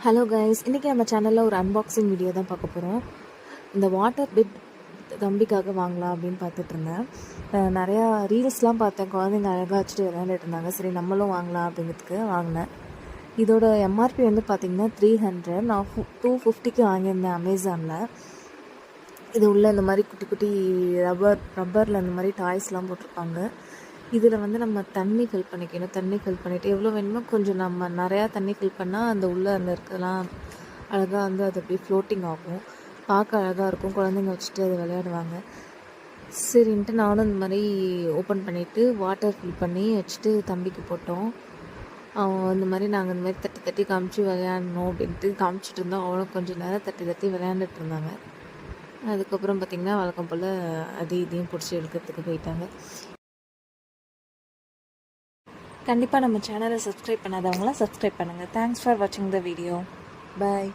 Hello guys, இன்றைக்கி நம்ம சேனலில் ஒரு அன்பாக்சிங் வீடியோ தான் பார்க்க போகிறோம். இந்த வாட்டர் பிட் தம்பிக்காக வாங்கலாம் அப்படின்னு பார்த்துட்ருந்தேன். நிறையா ரீல்ஸ்லாம் பார்த்தேன், குழந்தைங்க அழகாக வச்சுட்டு விளையாண்டுட்டு இருந்தாங்க. சரி நம்மளும் வாங்கலாம் அப்படிங்கிறதுக்கு வாங்கினேன். இதோட எம்ஆர்பி வந்து பார்த்திங்கன்னா 300. நான் 250க்கு வாங்கியிருந்தேன் அமேசானில். இது உள்ள இந்த மாதிரி குட்டி குட்டி ரப்பரில் இந்த மாதிரி டாய்ஸ்லாம் போட்டிருப்பாங்க. இதில் வந்து நம்ம தண்ணி ஃபில் பண்ணிக்கணும். தண்ணி ஃபில் பண்ணிவிட்டு எவ்வளோ வேணுமோ கொஞ்சம் நம்ம நிறையா தண்ணி ஃபில் பண்ணால் அந்த உள்ளே அந்த இருக்கலாம் அழகாக வந்து அது அப்படியே ஃப்ளோட்டிங் ஆகும். பார்க்க அழகாக இருக்கும். குழந்தைங்க வச்சுட்டு அதை விளையாடுவாங்க. சரின்ட்டு நானும் இந்த மாதிரி ஓப்பன் பண்ணிவிட்டு வாட்டர் ஃபில் பண்ணி வச்சுட்டு தம்பிக்கு போட்டோம். அவன் இந்த மாதிரி நாங்கள் இந்த மாதிரி தட்டி தட்டி காமிச்சு விளையாடணும் அப்படின்ட்டு காமிச்சிட்டு இருந்தோம். அவனும் கொஞ்சம் நேரம் தட்டி தட்டி விளையாண்டுட்டு இருந்தாங்க. அதுக்கப்புறம் பார்த்திங்கன்னா வழக்கம் போல் இதையும் பிடிச்சி எடுக்கிறதுக்கு போயிட்டாங்க. கண்டிப்பாக நம்ம சேனலை சப்ஸ்கிரைப் பண்ணாதவங்களாம் சப்ஸ்கிரைப் பண்ணுங்கள். தேங்க்ஸ் ஃபார் வாட்சிங் த வீடியோ. பாய்.